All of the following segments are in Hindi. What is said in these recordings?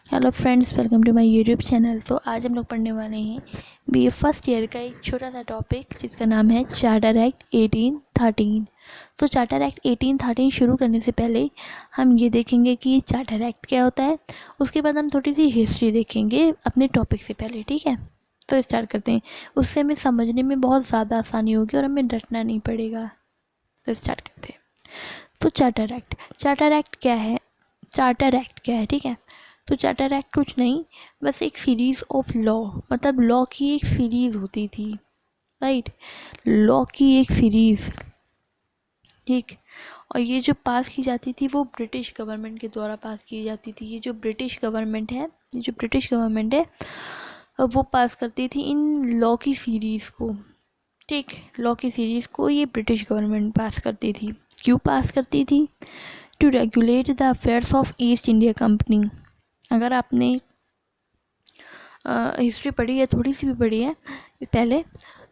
Hello friends, welcome to my YouTube channel. तो आज हम लोग पढ़ने वाले हैं बीए फर्स्ट ईयर का एक छोटा सा टॉपिक जिसका नाम है चार्टर एक्ट 1813। तो चार्टर एक्ट 1813 शुरू करने से पहले हम ये देखेंगे कि चार्टर एक्ट क्या होता है। उसके बाद हम थोड़ी सी हिस्ट्री देखेंगे अपने टॉपिक से पहले, ठीक है। तो स्टार्ट करते हैं, उससे हमें समझने में बहुत ज़्यादा आसानी होगी और हमें डरना नहीं पड़ेगा। तो स्टार्ट करते हैं। तो चार्टर एक्ट क्या है? चार्टर एक्ट क्या है, ठीक है। तो चार्टर एक्ट कुछ नहीं, बस एक सीरीज़ ऑफ लॉ, मतलब लॉ की एक सीरीज़ होती थी, राइट। लॉ की एक सीरीज़, ठीक। और ये जो पास की जाती थी वो ब्रिटिश गवर्नमेंट के द्वारा पास की जाती थी। ये जो ब्रिटिश गवर्नमेंट है, वो पास करती थी इन लॉ की सीरीज़ को, ठीक। लॉ की सीरीज़ को ये ब्रिटिश गवर्नमेंट पास करती थी। क्यों पास करती थी? To regulate the affairs of East India Company. अगर आपने हिस्ट्री पढ़ी है, थोड़ी सी भी पढ़ी है पहले,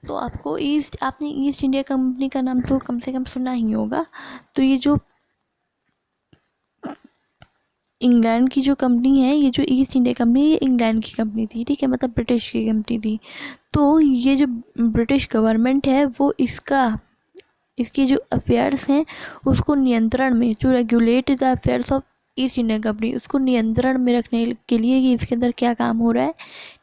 तो आपने ईस्ट इंडिया कंपनी का नाम तो कम से कम सुना ही होगा। तो ये जो इंग्लैंड की जो कंपनी है, ये जो ईस्ट इंडिया कंपनी है, ये इंग्लैंड की कंपनी थी, ठीक है, मतलब ब्रिटिश की कंपनी थी। तो ये जो ब्रिटिश गवर्नमेंट है वो इसकी जो अफेयर्स हैं उसको नियंत्रण में, to regulate the affairs of East India Company, उसको नियंत्रण में रखने के लिए कि इसके अंदर क्या काम हो रहा है,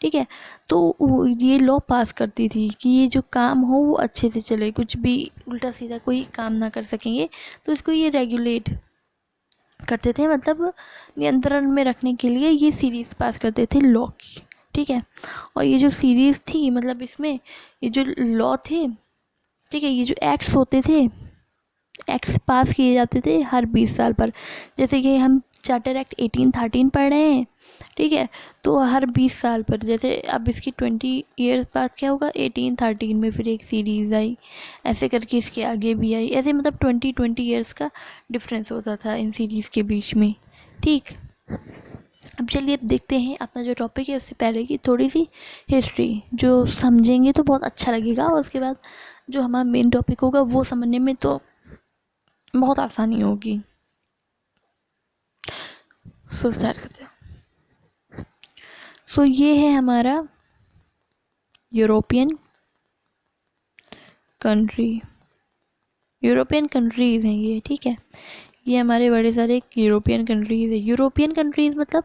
ठीक है। तो ये लॉ पास करती थी कि ये जो काम हो वो अच्छे से चले, कुछ भी उल्टा सीधा कोई काम ना कर सकेंगे। तो इसको ये रेगुलेट करते थे, मतलब नियंत्रण में रखने के लिए ये सीरीज़ पास करते थे लॉ की, ठीक है। और ये जो सीरीज़ थी, मतलब इसमें ये जो लॉ थे, ठीक है, ये जो एक्ट्स होते थे, एक्ट्स पास किए जाते थे हर 20 साल पर। जैसे कि हम चार्टर एक्ट 1813 पढ़ रहे हैं, ठीक है। तो हर 20 साल पर, जैसे अब इसकी 20 ईयर्स बाद क्या होगा, 1813 में फिर एक सीरीज़ आई, ऐसे करके इसके आगे भी आई, ऐसे मतलब 20 ईयर्स का डिफरेंस होता था इन सीरीज़ के बीच में, ठीक। अब चलिए अब देखते हैं अपना जो टॉपिक है, उससे पहले की थोड़ी सी हिस्ट्री जो समझेंगे तो बहुत अच्छा लगेगा, और उसके बाद जो हमारा मेन टॉपिक होगा वो समझने में तो बहुत आसानी होगी। सो स्टार्ट करते हैं। सो ये है हमारा यूरोपियन कंट्रीज़ हैं ये, ठीक है। ये हमारे बड़े सारे यूरोपियन कंट्रीज़ है। यूरोपियन कंट्रीज़ मतलब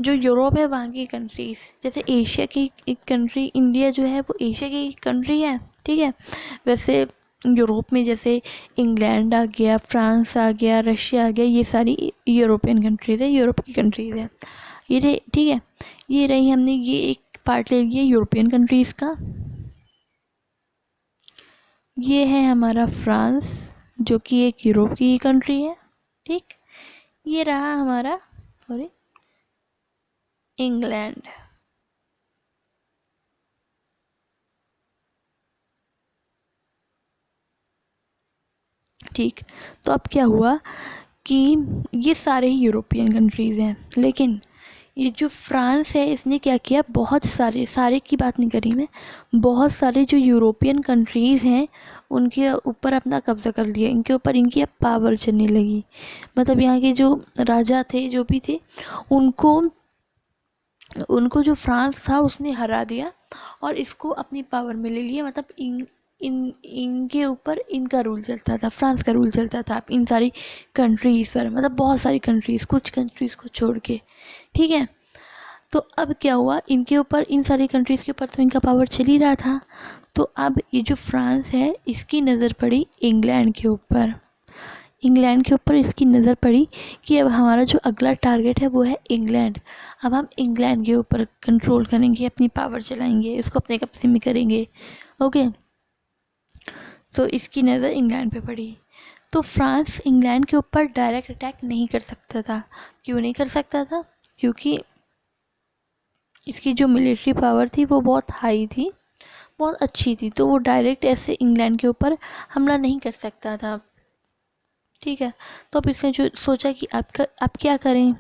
जो यूरोप है वहाँ की कंट्रीज़। जैसे एशिया की एक कंट्री, इंडिया जो है वो एशिया की कंट्री है, ठीक है। वैसे यूरोप में जैसे इंग्लैंड आ गया, फ्रांस आ गया, रशिया आ गया, ये सारी यूरोपियन कंट्रीज़ है, यूरोप की कंट्रीज़ है ये रही, ठीक है। ये रही, हमने ये एक पार्ट ले लिया यूरोपियन कंट्रीज़ का। ये है हमारा फ्रांस, जो कि एक यूरोप की कंट्री है, ठीक। ये रहा हमारा, सॉरी, इंग्लैंड, ठीक। तो अब क्या हुआ कि ये सारे ही यूरोपियन कंट्रीज़ हैं, लेकिन ये जो फ्रांस है इसने क्या किया, बहुत सारे की बात नहीं करी मैं, बहुत सारे जो यूरोपियन कंट्रीज़ हैं उनके ऊपर अपना कब्ज़ा कर लिया, इनके ऊपर इनकी अब पावर चलने लगी। मतलब यहाँ के जो राजा थे, जो भी थे, उनको उनको जो फ्रांस था उसने हरा दिया और इसको अपनी पावर में ले लिया। मतलब इनके ऊपर इनका रूल चलता था, फ्रांस का रूल चलता था इन सारी कंट्रीज़ पर, मतलब बहुत सारी कंट्रीज़, कुछ कंट्रीज़ को छोड़ के, ठीक है। तो अब क्या हुआ, इनके ऊपर, इन सारी कंट्रीज़ के ऊपर तो इनका पावर चल ही रहा था। तो अब ये जो फ्रांस है इसकी नज़र पड़ी इंग्लैंड के ऊपर इसकी नज़र पड़ी कि अब हमारा जो अगला टारगेट है वो है इंग्लैंड। अब हम इंग्लैंड के ऊपर कंट्रोल करेंगे, अपनी पावर चलाएंगे, इसको अपने कब्जे में करेंगे, ओके। सो इसकी नज़र इंग्लैंड पे पड़ी। तो फ्रांस इंग्लैंड के ऊपर डायरेक्ट अटैक नहीं कर सकता था। क्यों नहीं कर सकता था? क्योंकि इसकी जो मिलिट्री पावर थी वो बहुत हाई थी, बहुत अच्छी थी, तो वो डायरेक्ट ऐसे इंग्लैंड के ऊपर हमला नहीं कर सकता था, ठीक है। तो अब इसने जो सोचा कि अब क्या करें,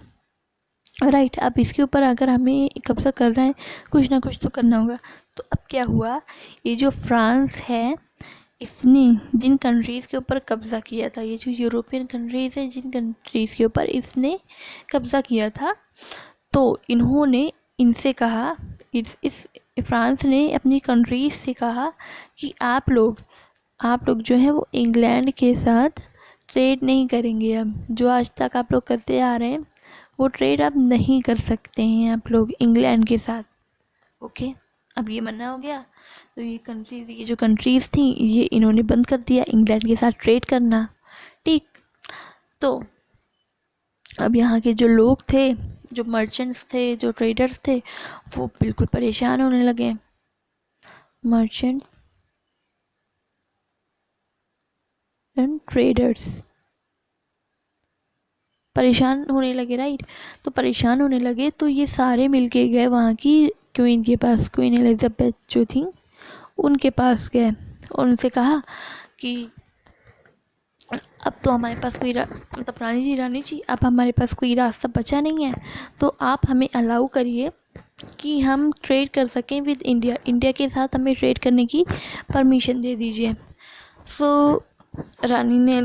राइट। अब इसके ऊपर अगर हमें कब्जा करना है, कुछ ना कुछ तो करना होगा। तो अब क्या हुआ, ये जो फ्रांस है इसने जिन कंट्रीज़ के ऊपर कब्ज़ा किया था, ये जो यूरोपियन कंट्रीज़ हैं जिन कंट्रीज़ के ऊपर इसने कब्ज़ा किया था, तो इन्होंने इनसे कहा, इस फ्रांस ने अपनी कंट्रीज से कहा कि आप लोग जो है वो इंग्लैंड के साथ ट्रेड नहीं करेंगे। अब जो आज तक आप लोग करते आ रहे हैं वो ट्रेड अब नहीं कर सकते हैं आप लोग इंग्लैंड के साथ। ओके, अब ये मना हो गया। तो ये जो कंट्रीज़ थी ये इन्होंने बंद कर दिया इंग्लैंड के साथ ट्रेड करना। ठीक, तो अब यहाँ के जो लोग थे, जो मर्चेंट्स थे, जो ट्रेडर्स थे, वो बिल्कुल परेशान होने लगे। मर्चेंट एंड ट्रेडर्स परेशान होने लगे, राइट। तो परेशान होने लगे तो ये सारे मिलके गए वहाँ की क्वीन के पास, क्वीन एलिजाबेथ जो थी उनके पास गए। उनसे कहा कि अब तो हमारे पास कोई मतलब रानी जी अब हमारे पास कोई रास्ता बचा नहीं है, तो आप हमें अलाउ करिए कि हम ट्रेड कर सकें विद इंडिया। इंडिया के साथ हमें ट्रेड करने की परमिशन दे दीजिए। सो रानी ने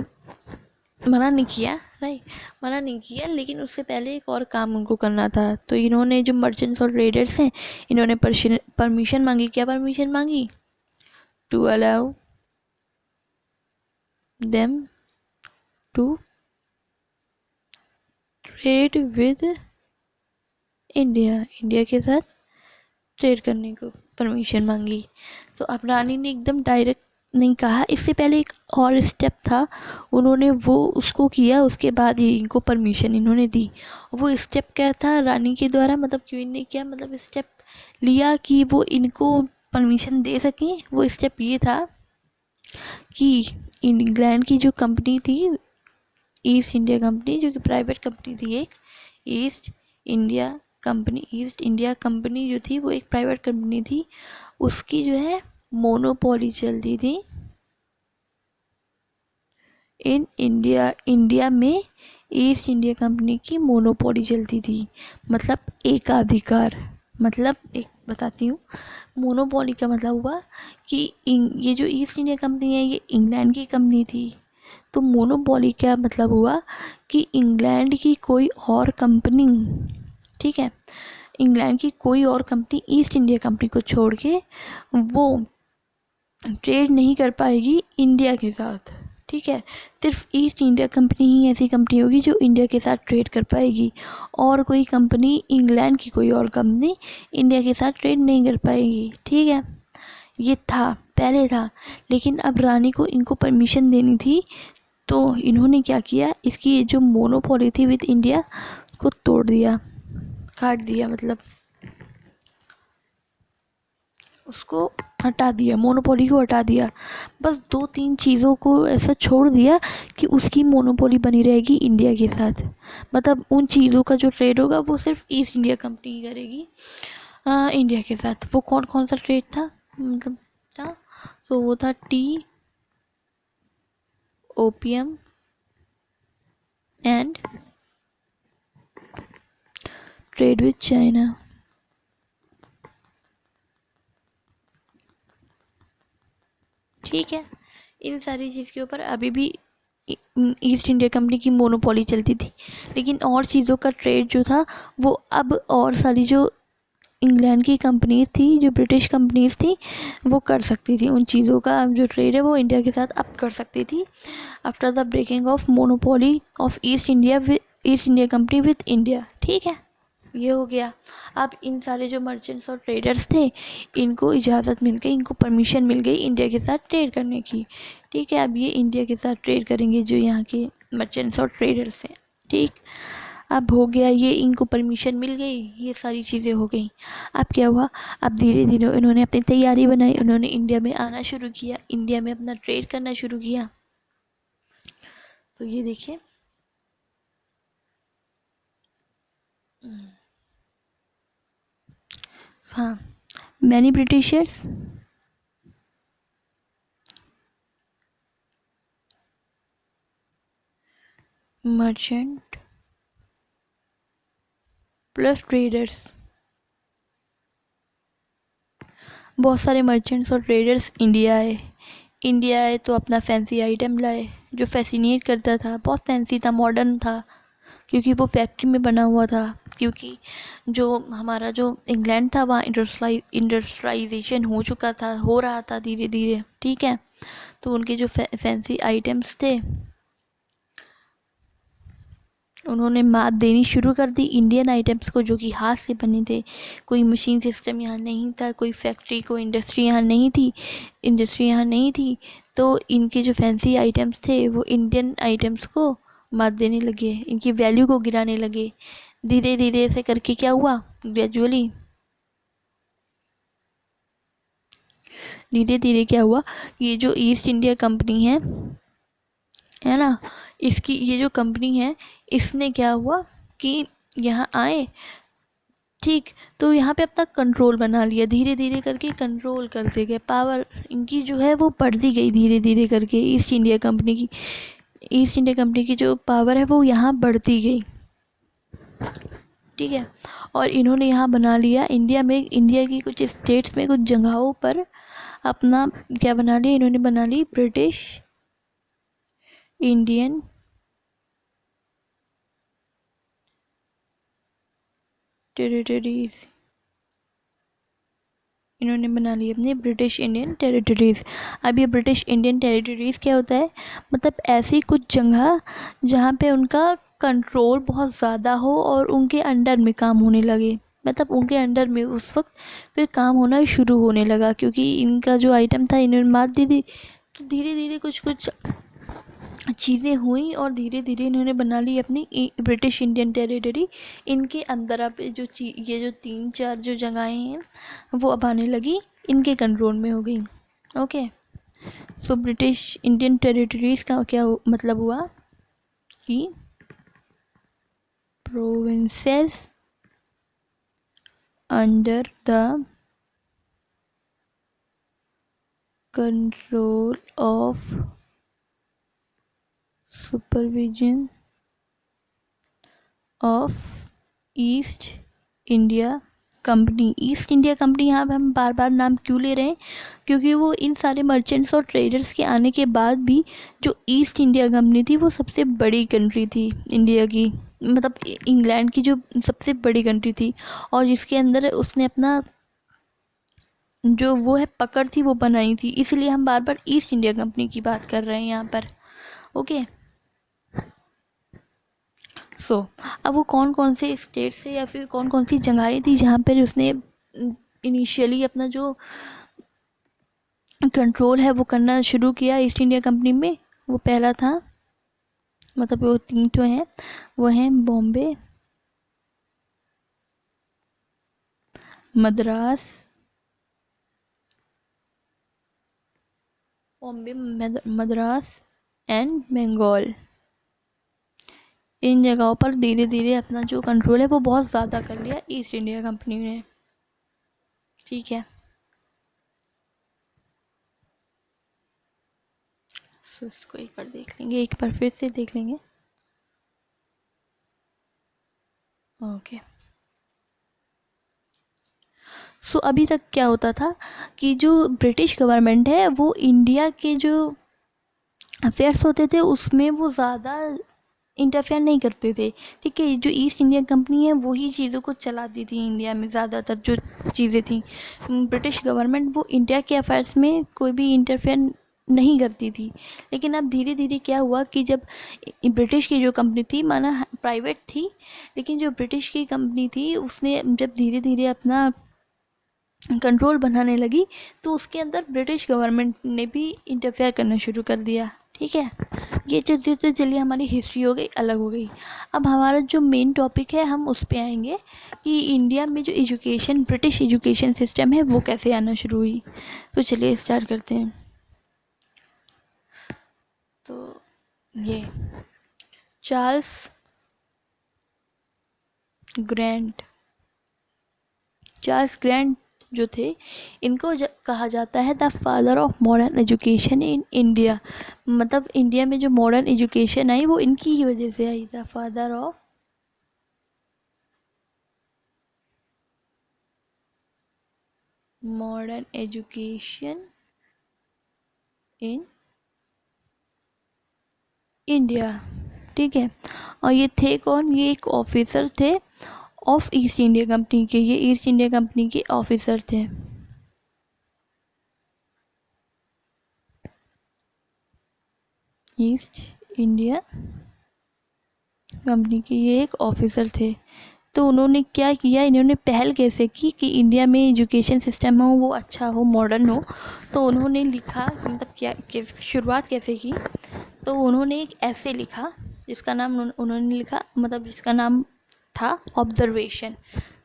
मना नहीं किया, राइट, मना नहीं किया, लेकिन उससे पहले एक और काम उनको करना था। तो इन्होंने जो मर्चेंट्स और ट्रेडर्स हैं इन्होंने परमिशन मांगी। क्या परमिशन मांगी? To allow them to trade with India, India के साथ ट्रेड करने को परमिशन मांगी। तो अब रानी ने एकदम डायरेक्ट नहीं कहा, इससे पहले एक और स्टेप था, उन्होंने वो उसको किया, उसके बाद ही इनको परमिशन इन्होंने दी। वो स्टेप क्या था रानी के द्वारा, मतलब क्वीन ने क्या मतलब स्टेप लिया कि वो इनको परमिशन दे सकें। वो स्टेप ये था कि इंग्लैंड की जो कंपनी थी ईस्ट इंडिया कंपनी, जो कि प्राइवेट कंपनी थी, एक ईस्ट इंडिया कंपनी जो थी वो एक प्राइवेट कंपनी थी, उसकी जो है मोनोपोली चलती थी इन इंडिया में ईस्ट इंडिया कंपनी की मोनोपोली चलती थी। मतलब एकाधिकार, मतलब एक बताती हूँ, मोनोपोली का मतलब हुआ कि ये जो ईस्ट इंडिया कंपनी है ये इंग्लैंड की कंपनी थी। तो मोनोपोली क्या मतलब हुआ कि इंग्लैंड की कोई और कंपनी, ठीक है, इंग्लैंड की कोई और कंपनी ईस्ट इंडिया कंपनी को छोड़ के वो ट्रेड नहीं कर पाएगी इंडिया के साथ। ठीक है, सिर्फ ईस्ट इंडिया कंपनी ही ऐसी कंपनी होगी जो इंडिया के साथ ट्रेड कर पाएगी, और कोई कंपनी, इंग्लैंड की कोई और कंपनी इंडिया के साथ ट्रेड नहीं कर पाएगी। ठीक है, ये था, पहले था, लेकिन अब रानी को इनको परमिशन देनी थी। तो इन्होंने क्या किया, इसकी जो मोनोपोली थी विद इंडिया उसको तोड़ दिया, काट दिया, मतलब उसको हटा दिया, मोनोपोली को हटा दिया। बस 2-3 चीज़ों को ऐसा छोड़ दिया कि उसकी मोनोपोली बनी रहेगी इंडिया के साथ। मतलब उन चीज़ों का जो ट्रेड होगा वो सिर्फ ईस्ट इंडिया कंपनी ही करेगी इंडिया के साथ। वो कौन कौन सा ट्रेड था, मतलब था, तो वो था T, opium and trade with China. ठीक है, इन सारी चीज़ के ऊपर अभी भी ईस्ट इंडिया कंपनी की मोनोपोली चलती थी, लेकिन और चीज़ों का ट्रेड जो था वो अब और सारी जो इंग्लैंड की कंपनीज थी, जो ब्रिटिश कंपनीज थी, वो कर सकती थी। उन चीज़ों का जो ट्रेड है वो इंडिया के साथ अब कर सकती थी after the breaking of monopoly of East India Company with India. ठीक है, ये हो गया। अब इन सारे जो मर्चेंट्स और ट्रेडर्स थे इनको इजाज़त मिल गई, इनको परमिशन मिल गई इंडिया के साथ ट्रेड करने की। ठीक है, अब ये इंडिया के साथ ट्रेड करेंगे जो यहाँ के मर्चेंट्स और ट्रेडर्स हैं। ठीक, अब हो गया, ये इनको परमिशन मिल गई, ये सारी चीज़ें हो गई। अब क्या हुआ, अब धीरे धीरे इन्होंने अपनी तैयारी बनाई, उन्होंने इंडिया में आना शुरू किया, इंडिया में अपना ट्रेड करना शुरू किया। तो ये देखिए, हाँ, many Britishers merchant plus traders, बहुत सारे मर्चेंट्स और ट्रेडर्स इंडिया आए तो अपना फैंसी आइटम लाए जो फैसिनेट करता था, बहुत फैंसी था, मॉडर्न था, क्योंकि वो फैक्ट्री में बना हुआ था। क्योंकि जो हमारा जो इंग्लैंड था वहाँ इंडस्ट्रियलाइजेशन हो रहा था धीरे धीरे, ठीक है। तो उनके जो फैंसी आइटम्स थे उन्होंने मात देनी शुरू कर दी इंडियन आइटम्स को, जो कि हाथ से बने थे। कोई मशीन सिस्टम यहाँ नहीं था, कोई फैक्ट्री, कोई इंडस्ट्री यहाँ नहीं थी। तो इनके जो फैंसी आइटम्स थे वो इंडियन आइटम्स को मात देने लगे, इनकी वैल्यू को गिराने लगे। धीरे धीरे ऐसे करके क्या हुआ, ग्रेजुअली धीरे धीरे क्या हुआ, ये जो ईस्ट इंडिया कंपनी है ना, इसकी ये जो कंपनी है, इसने क्या हुआ कि यहाँ आए, ठीक। तो यहाँ पे अपना कंट्रोल बना लिया, धीरे धीरे करके कंट्रोल करते गए, पावर इनकी जो है वो बढ़ती गई धीरे धीरे करके। ईस्ट इंडिया कंपनी की जो पावर है वो यहाँ बढ़ती गई, ठीक है। और इन्होंने यहाँ बना लिया इंडिया की कुछ स्टेट्स में, कुछ जगहों पर अपना क्या बना लिया, इन्होंने बना ली ब्रिटिश इंडियन टेरिटरीज, इन्होंने बना ली अपनी ब्रिटिश इंडियन टेरिटरीज़। अब ये ब्रिटिश इंडियन टेरिटरीज़ क्या होता है, मतलब ऐसी कुछ जगह जहाँ पे उनका कंट्रोल बहुत ज़्यादा हो और उनके अंडर में काम होने लगे, मतलब उनके अंडर में उस वक्त फिर काम होना शुरू होने लगा, क्योंकि इनका जो आइटम था इन्होंने मात दी थी। तो धीरे धीरे कुछ कुछ चीज़ें हुई और धीरे धीरे इन्होंने बना ली अपनी ब्रिटिश इंडियन टेरिटरी। इनके अंदर अब ये जो 3-4 जो जगहें हैं वो अब आने लगी, इनके कंट्रोल में हो गई। Okay, so British Indian territories का क्या मतलब हुआ कि provinces under the control of supervision of East India company. East India company यहाँ पे हम बार बार नाम क्यों ले रहे हैं, क्योंकि वो इन सारे मर्चेंट्स और ट्रेडर्स के आने के बाद भी जो ईस्ट इंडिया कंपनी थी वो सबसे बड़ी कंट्री थी इंडिया की, मतलब इंग्लैंड की जो सबसे बड़ी कंट्री थी, और जिसके अंदर उसने अपना जो वो है पकड़ थी वो बनाई थी। इसलिए हम बार बार ईस्ट इंडिया कंपनी की बात कर रहे हैं यहाँ पर। ओके, अब वो कौन कौन से स्टेट से या फिर कौन कौन सी जगहें थी जहाँ पर उसने इनिशियली अपना जो कंट्रोल है वो करना शुरू किया ईस्ट इंडिया कंपनी में। वो पहला था, मतलब वो 3 तो हैं, वो हैं बॉम्बे, मद्रास, मद्रास एंड बंगाल। इन जगहों पर धीरे धीरे अपना जो कंट्रोल है वो बहुत ज़्यादा कर लिया ईस्ट इंडिया कंपनी ने, ठीक है। सो इसको एक बार देख लेंगे, एक बार फिर से देख लेंगे। ओके, सो अभी तक क्या होता था कि जो ब्रिटिश गवर्नमेंट है वो इंडिया के जो अफेयर्स होते थे उसमें वो ज़्यादा इंटरफेयर नहीं करते थे, ठीक है। जो ईस्ट इंडिया कंपनी है वही चीज़ों को चलाती थी इंडिया में, ज़्यादातर जो चीज़ें थी। ब्रिटिश गवर्नमेंट वो इंडिया के अफेयर्स में कोई भी इंटरफेयर नहीं करती थी। लेकिन अब धीरे धीरे क्या हुआ कि जब ब्रिटिश की जो कंपनी थी, माना प्राइवेट थी, लेकिन जो ब्रिटिश की कंपनी थी उसने जब धीरे धीरे अपना कंट्रोल बनाने लगी तो उसके अंदर ब्रिटिश गवर्नमेंट ने भी इंटरफेयर करना शुरू कर दिया, ठीक है। ये चीज़ें तो चलिए हमारी हिस्ट्री हो गई, अलग हो गई। अब हमारा जो मेन टॉपिक है हम उस पे आएंगे कि इंडिया में जो एजुकेशन, ब्रिटिश एजुकेशन सिस्टम है वो कैसे आना शुरू हुई। तो चलिए स्टार्ट करते हैं। तो ये चार्ल्स ग्रैंट जो थे, इनको कहा जाता है the father of modern education in India. मतलब इंडिया में जो मॉडर्न एजुकेशन आई वो इनकी ही वजह से आई, the father of modern education in India, ठीक है। और ये थे कौन, ये एक ऑफिसर थे ऑफ ईस्ट इंडिया कंपनी के, ये ईस्ट इंडिया कंपनी के ऑफिसर थे। ईस्ट इंडिया कंपनी के ये एक ऑफिसर थे। तो उन्होंने क्या किया, इन्होंने पहल कैसे की कि इंडिया में एजुकेशन सिस्टम हो वो अच्छा हो, मॉडर्न हो। तो उन्होंने लिखा, मतलब क्या शुरुआत कैसे की, तो उन्होंने एक ऐसे लिखा जिसका नाम उन्होंने लिखा, मतलब जिसका नाम था ऑब्जर्वेशन।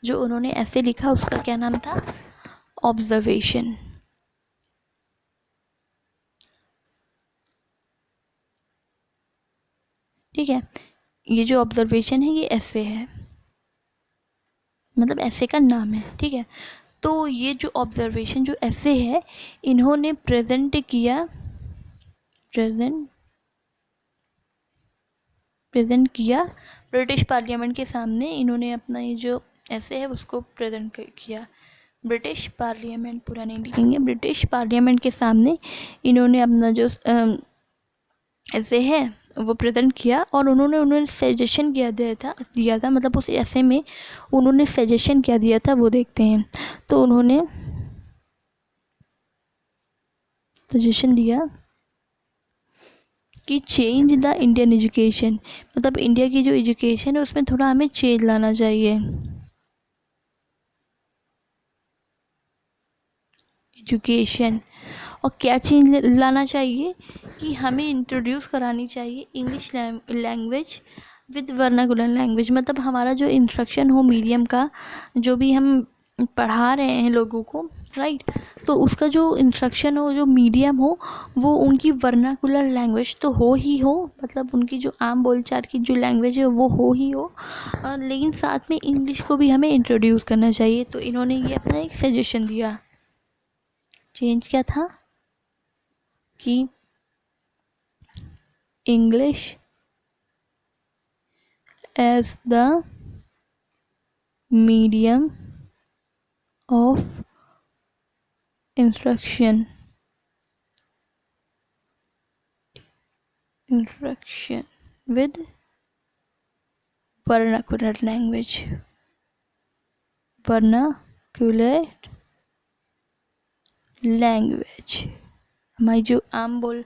जो उन्होंने ऐसे लिखा उसका क्या नाम था, ऑब्जर्वेशन। ठीक है, ये जो ऑब्जर्वेशन है ये ऐसे है, मतलब ऐसे का नाम है। ठीक है, तो ये जो ऑब्जर्वेशन जो ऐसे है, इन्होंने प्रेजेंट किया ब्रिटिश पार्लियामेंट के सामने। इन्होंने अपना ये जो ऐसे है उसको प्रेजेंट किया ब्रिटिश पार्लियामेंट, पूरा नहीं लिखेंगे, ब्रिटिश पार्लियामेंट के सामने इन्होंने अपना जो ऐसे है वो प्रेजेंट किया। और उन्होंने सजेशन दिया था, मतलब उस ऐसे में उन्होंने सजेशन क्या दिया था वो देखते हैं। तो उन्होंने सजेशन दिया कि चेंज द इंडियन एजुकेशन, मतलब इंडिया की जो एजुकेशन है उसमें थोड़ा हमें चेंज लाना चाहिए। एजुकेशन, और क्या चेंज लाना चाहिए कि हमें इंट्रोड्यूस करानी चाहिए English language with vernacular language. मतलब हमारा जो इंस्ट्रक्शन हो मीडियम का, जो भी हम पढ़ा रहे हैं लोगों को, राइट, तो उसका जो इंस्ट्रक्शन हो, जो मीडियम हो, वो उनकी वर्नाकुलर लैंग्वेज तो हो ही हो, मतलब उनकी जो आम बोलचाल की जो लैंग्वेज है वो हो ही हो, लेकिन साथ में इंग्लिश को भी हमें इंट्रोड्यूस करना चाहिए। तो इन्होंने ये अपना एक सजेशन दिया। चेंज क्या था कि English as the medium of instruction with vernacular language, हमारी जो आम बोल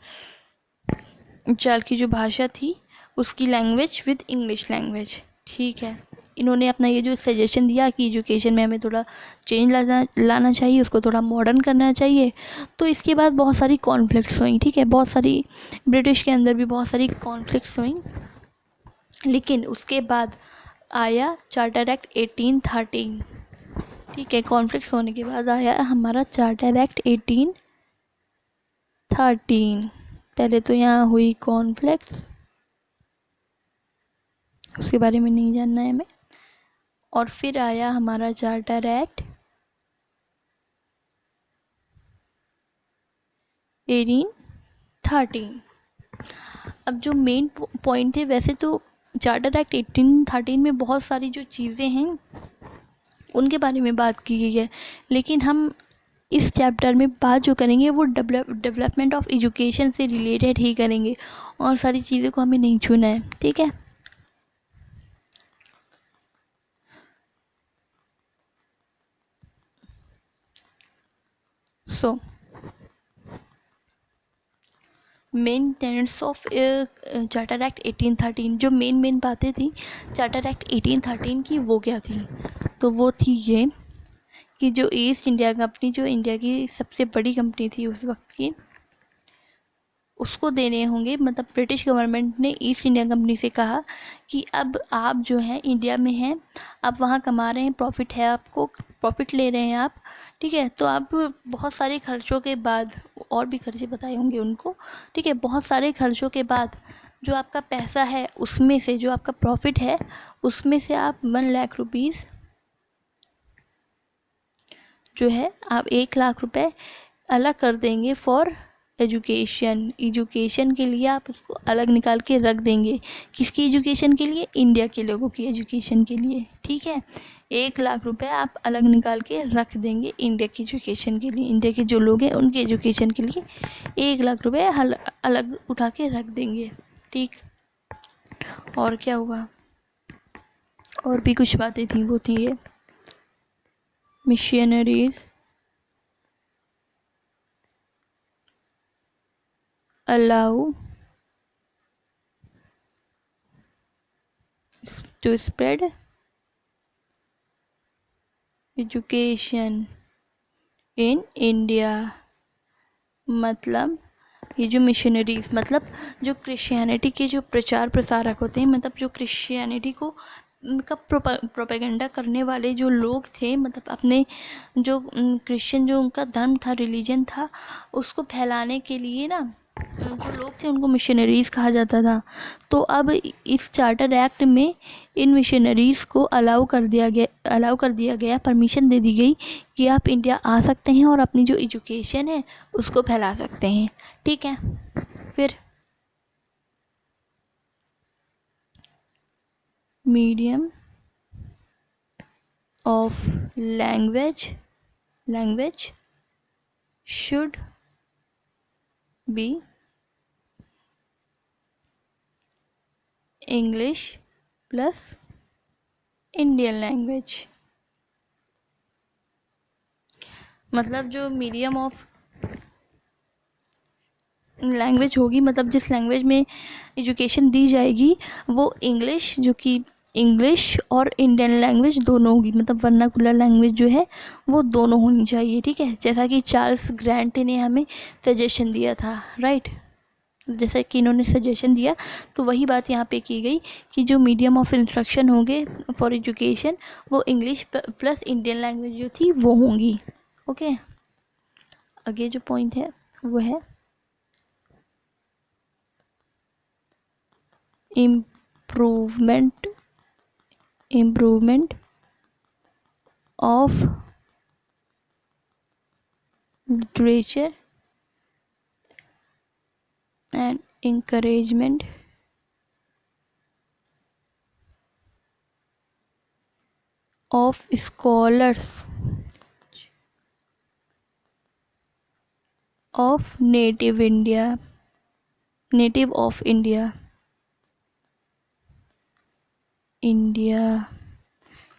चाल की जो भाषा थी उसकी लैंग्वेज विद इंग्लिश लैंग्वेज। ठीक है, इन्होंने अपना ये जो सजेशन दिया कि एजुकेशन में हमें थोड़ा चेंज लाना चाहिए, उसको थोड़ा मॉडर्न करना चाहिए। तो इसके बाद बहुत सारी कॉन्फ्लिक्ट्स हुई। ठीक है, बहुत सारी ब्रिटिश के अंदर भी बहुत सारी कॉन्फ्लिक्ट्स हुई, लेकिन उसके बाद आया चार्टर एक्ट 1813। ठीक है, कॉन्फ्लिक्ट होने के बाद आया हमारा चार्टर एक्ट 1813। पहले तो यहाँ हुई कॉन्फ्लिक्ट्स, उसके बारे में नहीं जानना है हमें, और फिर आया हमारा चार्टर एक्ट 1813। अब जो मेन पॉइंट थे, वैसे तो चार्टर एक्ट 1813 में बहुत सारी जो चीज़ें हैं उनके बारे में बात की गई है, लेकिन हम इस चैप्टर में बात जो करेंगे वो डेवलपमेंट ऑफ एजुकेशन से रिलेटेड ही करेंगे, और सारी चीज़ों को हमें नहीं छूना है। ठीक है, so main tenets of charter act 1813, जो मेन बातें थी चार्टर एक्ट 1813 की, वो क्या थी, तो वो थी ये कि जो ईस्ट इंडिया कंपनी, जो इंडिया की सबसे बड़ी कंपनी थी उस वक्त की, उसको देने होंगे, मतलब ब्रिटिश गवर्नमेंट ने ईस्ट इंडिया कंपनी से कहा कि अब आप जो हैं इंडिया में हैं, आप वहाँ कमा रहे हैं, प्रॉफिट है, आपको प्रॉफिट ले रहे हैं आप। ठीक है, तो आप बहुत सारे खर्चों के बाद, और भी खर्चे बताए होंगे उनको, ठीक है, बहुत सारे खर्चों के बाद जो आपका पैसा है उसमें से, जो आपका प्रॉफिट है उसमें से आप 1,00,000 रुपीज़ जो है, आप 1,00,000 रुपए अलग कर देंगे फॉर एजुकेशन के लिए, आप उसको अलग निकाल के रख देंगे। किसकी एजुकेशन के लिए, इंडिया के लोगों की एजुकेशन के लिए। ठीक है, 1,00,000 रुपए आप अलग निकाल के रख देंगे इंडिया की एजुकेशन के लिए, इंडिया के जो लोग हैं उनकी एजुकेशन के लिए 1,00,000 रुपए अलग उठा के रख देंगे। ठीक, और क्या हुआ, और भी कुछ बातें थी, वो थी ये missionaries allow to spread education in India. मतलब ये जो मिशनरीज मतलब जो क्रिश्चियनिटी के जो प्रचार प्रसारक होते हैं, मतलब जो क्रिश्चियनिटी को उनका प्रोपेगेंडा करने वाले जो लोग थे, मतलब अपने जो क्रिश्चियन जो उनका धर्म था, रिलीजन था, उसको फैलाने के लिए ना जो लोग थे उनको मिशनरीज़ कहा जाता था। तो अब इस चार्टर एक्ट में इन मिशनरीज़ को अलाउ कर दिया गया, परमिशन दे दी गई कि आप इंडिया आ सकते हैं और अपनी जो एजुकेशन है उसको फैला सकते हैं। ठीक है, फिर medium of language should be English plus Indian language. मतलब जो मीडियम ऑफ लैंग्वेज होगी, मतलब जिस लैंग्वेज में एजुकेशन दी जाएगी वो इंग्लिश, जो कि इंग्लिश और इंडियन लैंग्वेज दोनों होगी, मतलब वर्नाकुलर लैंग्वेज जो है वो दोनों होनी चाहिए। ठीक है, जैसा कि चार्ल्स ग्रांट ने हमें सजेशन दिया था, राइट। जैसा कि इन्होंने सजेशन दिया तो वही बात यहाँ पे की गई कि जो मीडियम ऑफ इंस्ट्रक्शन होंगे फॉर एजुकेशन वो इंग्लिश प्लस इंडियन लैंग्वेज जो थी वो होंगी। ओके, आगे जो पॉइंट है वो है improvement of literature and encouragement of scholars of native of India.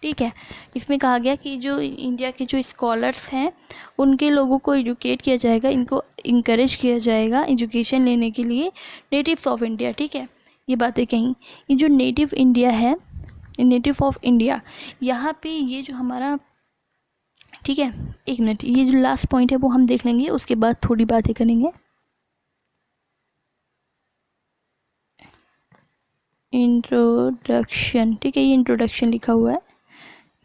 ठीक है, इसमें कहा गया कि जो इंडिया के जो स्कॉलर्स हैं उनके लोगों को एजुकेट किया जाएगा, इनको इंकरेज किया जाएगा एजुकेशन लेने के लिए, नेटिव्स ऑफ इंडिया। ठीक है, ये बातें कहीं, ये जो नेटिव इंडिया है, नेटिव ऑफ इंडिया, यहाँ पे ये जो हमारा, ठीक है एक मिनट, ये जो लास्ट पॉइंट है वो हम देख लेंगे, उसके बाद थोड़ी बातें करेंगे। इंट्रोडक्शन, ठीक है, ये इंट्रोडक्शन लिखा हुआ है,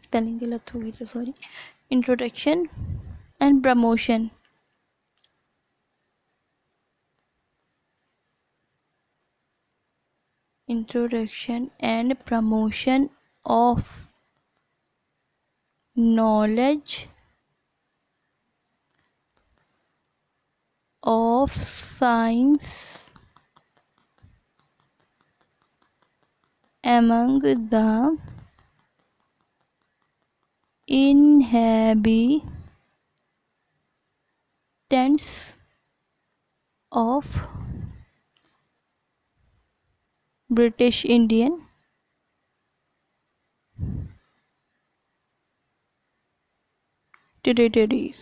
स्पेलिंग गलत होगी तो sorry. Introduction and promotion of knowledge of science among the inhabitants of British Indian territories।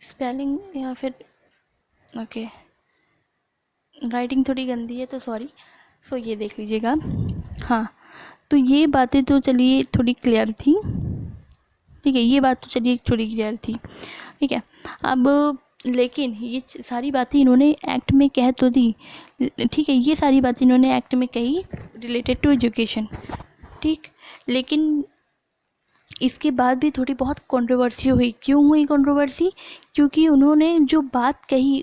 Spelling या फिर ओके, राइटिंग थोड़ी गंदी है तो सॉरी, सो ये देख लीजिएगा। हाँ, तो ये बातें तो चलिए थोड़ी क्लियर थी, ठीक है, ये बात तो चलिए थोड़ी क्लियर थी। ठीक है, अब लेकिन ये सारी बातें इन्होंने एक्ट में कह तो दी, ठीक है, ये सारी बातें इन्होंने एक्ट में कही रिलेटेड टू एजुकेशन, ठीक, लेकिन इसके बाद भी थोड़ी बहुत कंट्रोवर्सी हुई। क्यों हुई कंट्रोवर्सी? क्योंकि उन्होंने जो बात कही,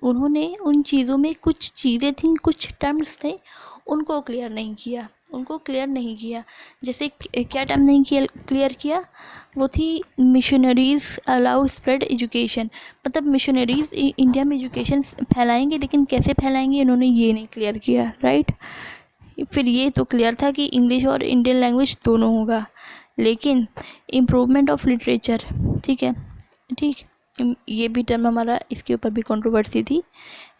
उन्होंने उन चीज़ों में कुछ चीज़ें थी, कुछ टर्म्स थे, उनको क्लियर नहीं किया। जैसे क्या टर्म नहीं क्लियर किया, वो थी मिशनरीज़ अलाउ स्प्रेड एजुकेशन, मतलब मिशनरीज़ इंडिया में एजुकेशन फैलाएंगे, लेकिन कैसे फैलाएंगे इन्होंने ये नहीं क्लियर किया, राइट। फिर ये तो क्लियर था कि इंग्लिश और इंडियन लैंग्वेज दोनों होगा, लेकिन इम्प्रूवमेंट ऑफ लिटरेचर, ठीक है, ठीक, ये भी टर्म हमारा, इसके ऊपर भी कंट्रोवर्सी थी।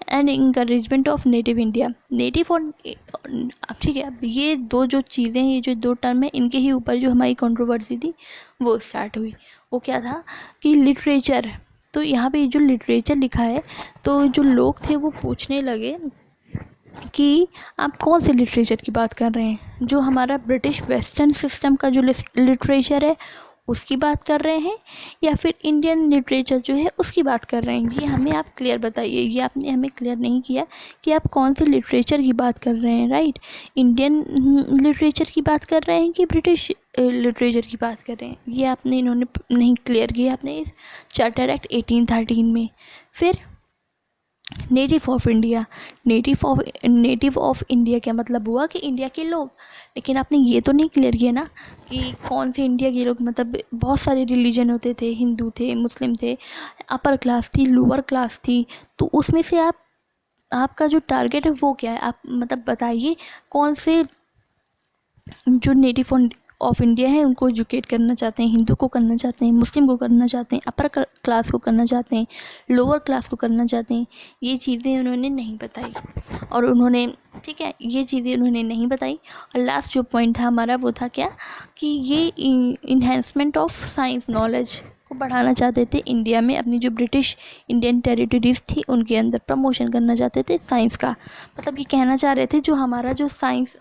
And encouragement of native India, native और ठीक है, अब ये दो जो चीज़ें, ये जो दो टर्म है, इनके ही ऊपर जो हमारी कंट्रोवर्सी थी वो स्टार्ट हुई। वो क्या था कि लिटरेचर, तो यहाँ पे जो लिटरेचर लिखा है, तो जो लोग थे वो पूछने लगे कि आप कौन से लिटरेचर की बात कर रहे हैं, जो हमारा ब्रिटिश वेस्टर्न सिस्टम का जो लिटरेचर है उसकी बात कर रहे हैं, या फिर इंडियन लिटरेचर जो है उसकी बात कर रहे हैं। ये हमें आप क्लियर बताइए। ये आपने हमें क्लियर नहीं किया कि आप कौन से लिटरेचर की बात कर रहे हैं, राइट। इंडियन लिटरेचर की बात कर रहे हैं कि ब्रिटिश लिटरेचर की बात कर रहे हैं, ये आपने इन्होंने नहीं क्लियर किया आपने इस चार्टर एक्ट 1813 में। फिर native of India, native of India क्या मतलब हुआ कि इंडिया के लोग, लेकिन आपने ये तो नहीं क्लियर किया ना कि कौन से इंडिया के लोग, मतलब बहुत सारे रिलीजन होते थे, हिंदू थे, मुस्लिम थे, अपर क्लास थी, लोअर क्लास थी, तो उसमें से आपका जो टारगेट है वो क्या है, आप मतलब बताइए कौन से जो नेटिव ऑफ इंडिया है उनको एजुकेट करना चाहते हैं, हिंदू को करना चाहते हैं, मुस्लिम को करना चाहते हैं, अपर क्लास को करना चाहते हैं, लोअर क्लास को करना चाहते हैं। ये चीज़ें उन्होंने नहीं बताई, और उन्होंने, ठीक है, ये चीज़ें उन्होंने नहीं बताई। और लास्ट जो पॉइंट था हमारा वो था क्या कि ये इन्हेंसमेंट ऑफ साइंस नॉलेज को बढ़ाना चाहते थे इंडिया में, अपनी जो ब्रिटिश इंडियन टेरिटरीज थी उनके अंदर प्रमोशन करना चाहते थे साइंस का। मतलब ये कहना चाह रहे थे जो हमारा जो साइंस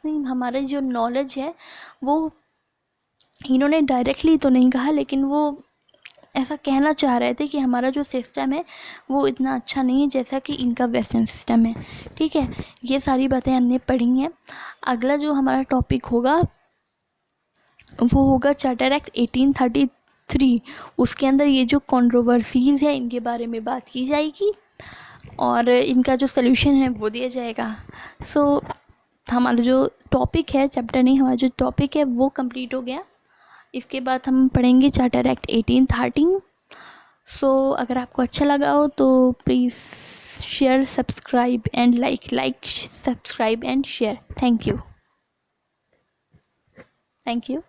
नहीं, हमारे जो नॉलेज है वो, इन्होंने डायरेक्टली तो नहीं कहा, लेकिन वो ऐसा कहना चाह रहे थे कि हमारा जो सिस्टम है वो इतना अच्छा नहीं है जैसा कि इनका वेस्टर्न सिस्टम है। ठीक है, ये सारी बातें हमने पढ़ी हैं। अगला जो हमारा टॉपिक होगा वो होगा चार्टर एक्ट 1833। उसके अंदर ये जो कंट्रोवर्सीज है इनके बारे में बात की जाएगी और इनका जो सल्यूशन है वो दिया जाएगा। सो हमारा जो टॉपिक है, चैप्टर नहीं, हमारा जो टॉपिक है वो कंप्लीट हो गया। इसके बाद हम पढ़ेंगे चार्टर एक्ट 1813। सो अगर आपको अच्छा लगा हो तो please share, subscribe and like, subscribe and share. Thank you.